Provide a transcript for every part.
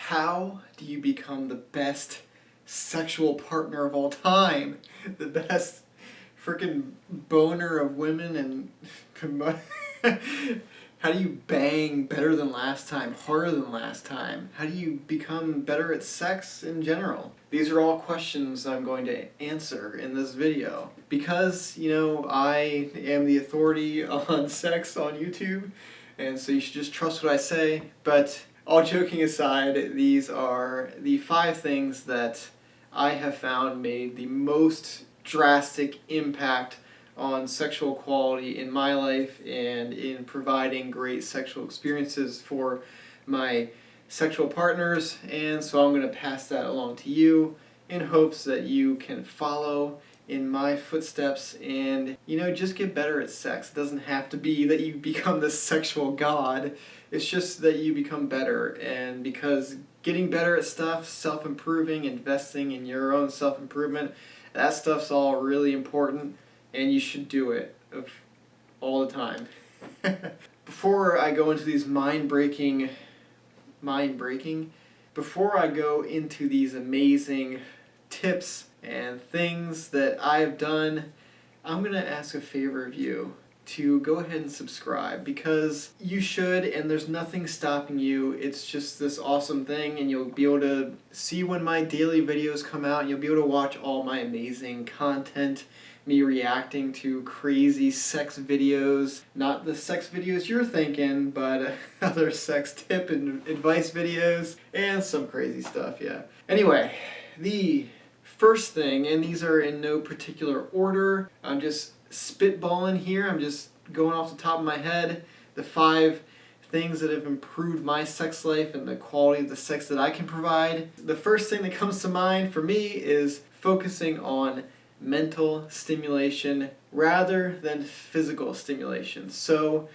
How do you become the best sexual partner of all time? The best freaking boner of women and how do you bang better than last time, harder than last time? How do you become better at sex in general? These are all questions I'm going to answer in this video. Because, I am the authority on sex on YouTube, and so you should just trust what I say. But all joking aside, these are the 5 things that I have found made the most drastic impact on sexual quality in my life and in providing great sexual experiences for my sexual partners. And so I'm going to pass that along to you in hopes that you can follow in my footsteps and, just get better at sex. It doesn't have to be that you become the sexual god. It's just that you become better, and because getting better at stuff, self-improving, investing in your own self-improvement, that stuff's all really important, and you should do it all the time. Before I go into these before I go into these amazing tips and things that I have done, I'm going to ask a favor of you to go ahead and subscribe, because you should, and there's nothing stopping you. It's just this awesome thing, and you'll be able to see when my daily videos come out, and you'll be able to watch all my amazing content, me reacting to crazy sex videos, not the sex videos you're thinking, but other sex tip and advice videos, and some crazy stuff, yeah. Anyway, the first thing, and these are in no particular order, I'm just spitballing here, I'm just going off the top of my head, the 5 things that have improved my sex life and the quality of the sex that I can provide. The first thing that comes to mind for me is focusing on mental stimulation rather than physical stimulation. So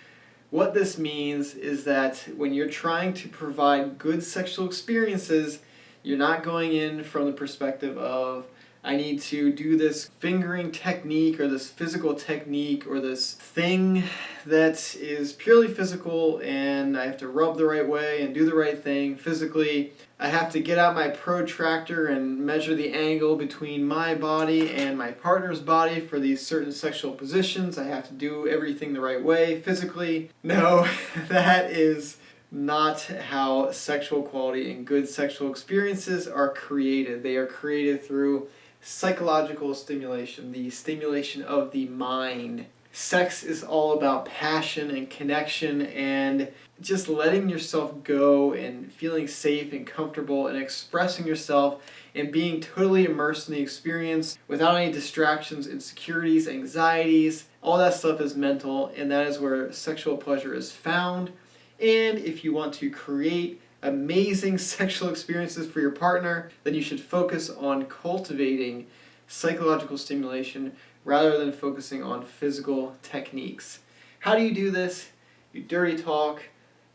what this means is that when you're trying to provide good sexual experiences, you're not going in from the perspective of, I need to do this fingering technique or this physical technique or this thing that is purely physical, and I have to rub the right way and do the right thing physically. I have to get out my protractor and measure the angle between my body and my partner's body for these certain sexual positions. I have to do everything the right way physically. No, that is not how sexual quality and good sexual experiences are created. They are created through psychological stimulation, the stimulation of the mind. Sex is all about passion and connection and just letting yourself go and feeling safe and comfortable and expressing yourself and being totally immersed in the experience without any distractions, insecurities, anxieties. All that stuff is mental, and that is where sexual pleasure is found. And if you want to create amazing sexual experiences for your partner, then you should focus on cultivating psychological stimulation rather than focusing on physical techniques. How do you do this? You dirty talk,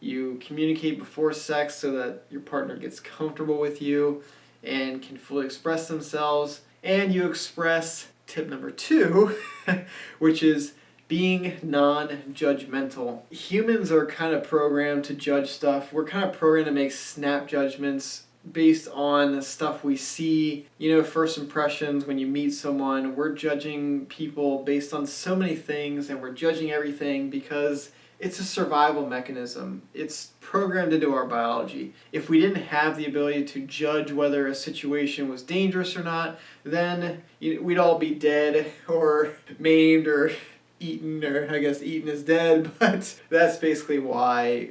you communicate before sex so that your partner gets comfortable with you and can fully express themselves, and you express tip number 2, which is being non-judgmental. Humans are kind of programmed to judge stuff. We're kind of programmed to make snap judgments based on the stuff we see. First impressions, when you meet someone, we're judging people based on so many things, and we're judging everything because it's a survival mechanism. It's programmed into our biology. If we didn't have the ability to judge whether a situation was dangerous or not, then we'd all be dead or maimed or eaten, or I guess eaten is dead, but that's basically why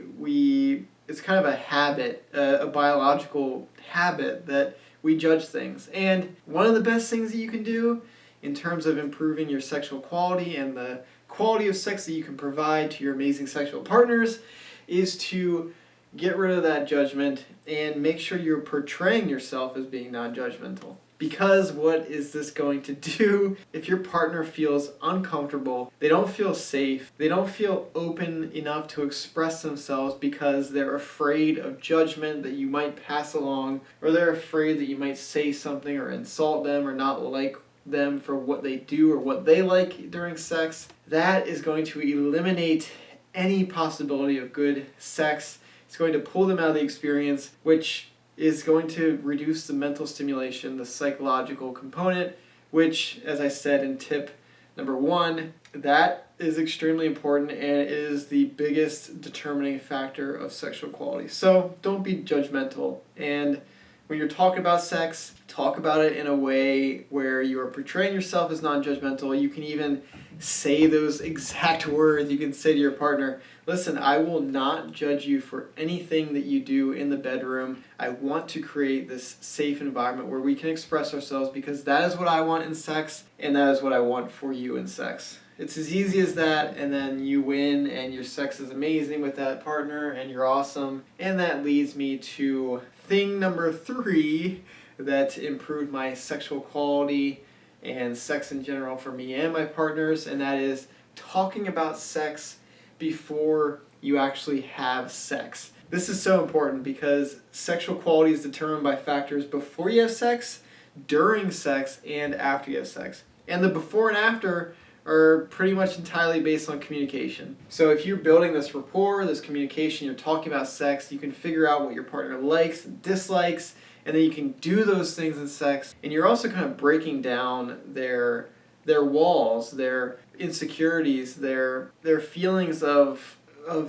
it's kind of a habit, a biological habit that we judge things. And one of the best things that you can do in terms of improving your sexual quality and the quality of sex that you can provide to your amazing sexual partners is to get rid of that judgment and make sure you're portraying yourself as being non-judgmental. Because what is this going to do? If your partner feels uncomfortable, they don't feel safe, they don't feel open enough to express themselves because they're afraid of judgment that you might pass along, or they're afraid that you might say something or insult them or not like them for what they do or what they like during sex, that is going to eliminate any possibility of good sex. It's going to pull them out of the experience, which is going to reduce the mental stimulation, the psychological component, which, as I said in tip number 1, that is extremely important and is the biggest determining factor of sexual quality. So don't be judgmental. And when you're talking about sex, talk about it in a way where you are portraying yourself as non-judgmental. You can even say those exact words. You can say to your partner, listen, I will not judge you for anything that you do in the bedroom. I want to create this safe environment where we can express ourselves because that is what I want in sex and that is what I want for you in sex. It's as easy as that, and then you win and your sex is amazing with that partner and you're awesome. And that leads me to thing number 3 that improved my sexual quality and sex in general for me and my partners, and that is talking about sex before you actually have sex. This is so important because sexual quality is determined by factors before you have sex, during sex, and after you have sex. And the before and after are pretty much entirely based on communication. So if you're building this rapport, this communication, you're talking about sex, you can figure out what your partner likes and dislikes, and then you can do those things in sex. And you're also kind of breaking down their walls, their insecurities, their feelings of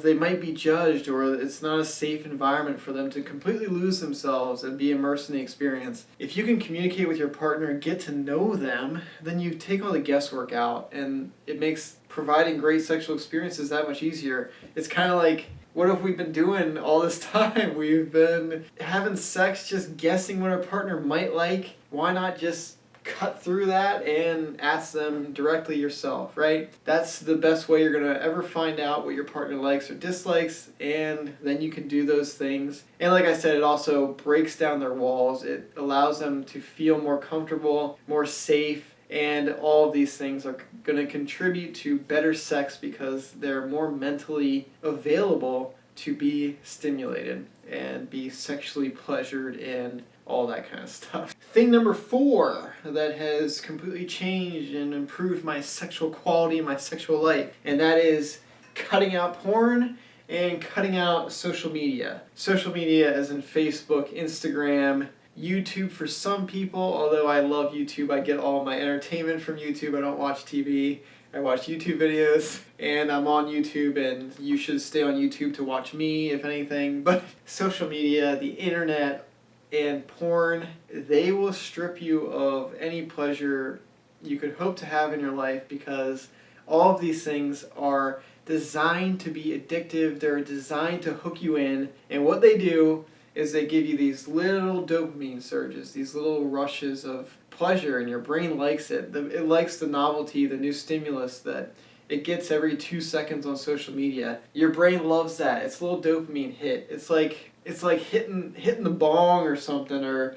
they might be judged or it's not a safe environment for them to completely lose themselves and be immersed in the experience. If you can communicate with your partner and get to know them, then you take all the guesswork out and it makes providing great sexual experiences that much easier. It's kind of like, what have we been doing all this time? We've been having sex, just guessing what our partner might like. Why not just cut through that and ask them directly yourself, right? That's the best way you're going to ever find out what your partner likes or dislikes, and then you can do those things. And like I said, it also breaks down their walls. It allows them to feel more comfortable, more safe, and all of these things are going to contribute to better sex because they're more mentally available to be stimulated and be sexually pleasured and all that kind of stuff. Thing number 4 that has completely changed and improved my sexual quality and my sexual life, and that is cutting out porn and cutting out social media. Social media as in Facebook, Instagram, YouTube for some people, although I love YouTube. I get all my entertainment from YouTube. I don't watch TV. I watch YouTube videos, and I'm on YouTube, and you should stay on YouTube to watch me, if anything. But social media, the internet, and porn, they will strip you of any pleasure you could hope to have in your life because all of these things are designed to be addictive. They're designed to hook you in, and what they do is they give you these little dopamine surges, these little rushes of pleasure, and your brain likes it. It likes the novelty, the new stimulus that it gets every 2 seconds on social media. Your brain loves that. It's a little dopamine hit. It's like hitting the bong or something, or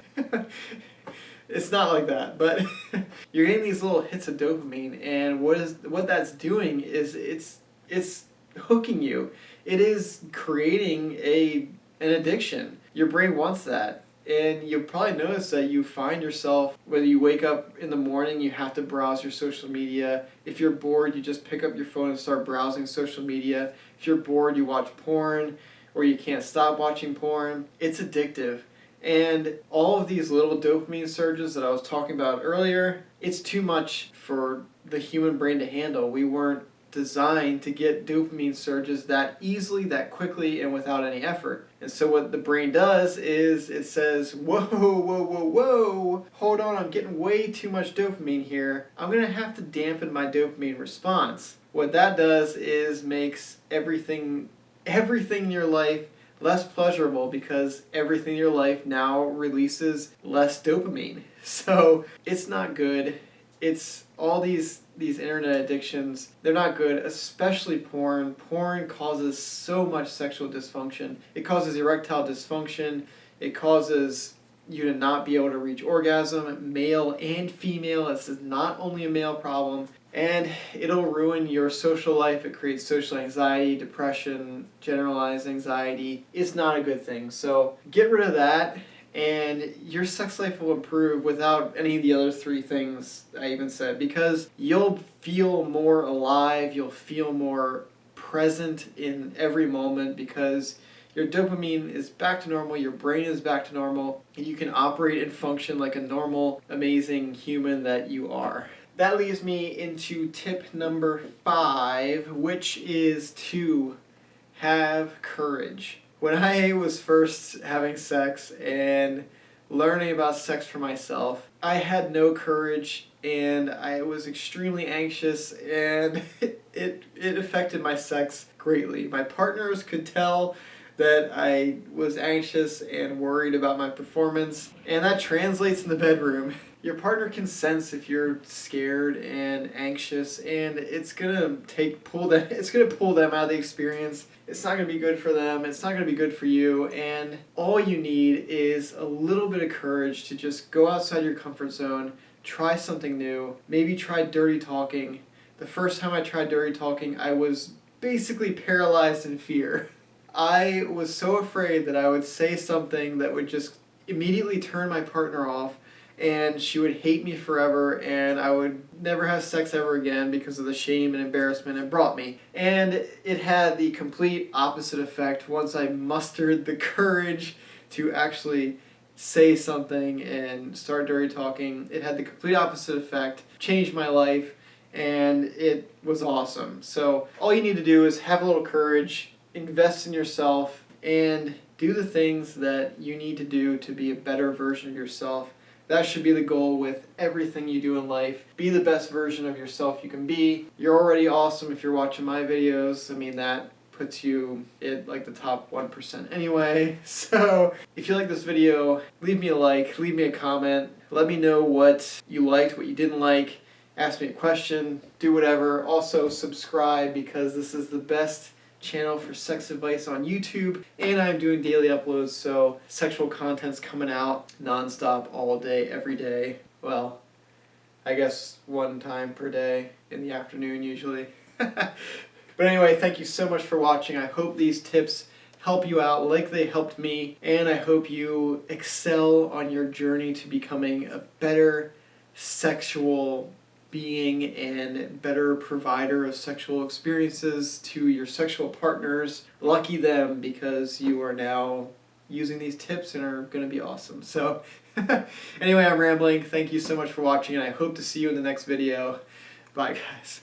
it's not like that, but you're getting these little hits of dopamine, and what that's doing is it's hooking you. It is creating an addiction. Your brain wants that. And you'll probably notice that you find yourself, whether you wake up in the morning, you have to browse your social media. If you're bored, you just pick up your phone and start browsing social media. If you're bored, you watch porn, or you can't stop watching porn. It's addictive. And all of these little dopamine surges that I was talking about earlier, it's too much for the human brain to handle. We weren't designed to get dopamine surges that easily, that quickly, and without any effort. And so what the brain does is it says, whoa, hold on, I'm getting way too much dopamine here. I'm going to have to dampen my dopamine response. What that does is makes everything in your life less pleasurable because everything in your life now releases less dopamine. So it's not good. It's all these internet addictions, they're not good, especially porn. Porn causes so much sexual dysfunction. It causes erectile dysfunction. It causes you to not be able to reach orgasm, male and female. This is not only a male problem. And it'll ruin your social life. It creates social anxiety, depression, generalized anxiety. It's not a good thing. So get rid of that, and your sex life will improve without any of the other 3 things I even said, because you'll feel more alive, you'll feel more present in every moment because your dopamine is back to normal, your brain is back to normal, and you can operate and function like a normal, amazing human that you are. That leads me into tip number 5, which is to have courage. When I was first having sex and learning about sex for myself, I had no courage and I was extremely anxious, and it affected my sex greatly. My partners could tell that I was anxious and worried about my performance, and that translates in the bedroom. Your partner can sense if you're scared and anxious, and it's gonna pull them out of the experience. It's not gonna be good for them, it's not gonna be good for you, and all you need is a little bit of courage to just go outside your comfort zone, try something new, maybe try dirty talking. The first time I tried dirty talking, I was basically paralyzed in fear. I was so afraid that I would say something that would just immediately turn my partner off, and she would hate me forever, and I would never have sex ever again because of the shame and embarrassment it brought me. And it had the complete opposite effect once I mustered the courage to actually say something and start dirty talking. It had the complete opposite effect, changed my life, and it was awesome. So all you need to do is have a little courage, invest in yourself, and do the things that you need to do to be a better version of yourself. That should be the goal with everything you do in life. Be the best version of yourself you can be. You're already awesome if you're watching my videos. I mean, that puts you in like the top 1% anyway. So if you like this video, leave me a like, leave me a comment. Let me know what you liked, what you didn't like. Ask me a question, do whatever. Also subscribe, because this is the best channel for sex advice on YouTube, and I'm doing daily uploads, so sexual content's coming out non-stop all day, every day. Well, I guess one time per day in the afternoon usually. But anyway, thank you so much for watching. I hope these tips help you out like they helped me, and I hope you excel on your journey to becoming a better sexual being and better provider of sexual experiences to your sexual partners. Lucky them, because you are now using these tips and are going to be awesome. So anyway, I'm rambling. Thank you so much for watching, and I hope to see you in the next video. Bye, guys.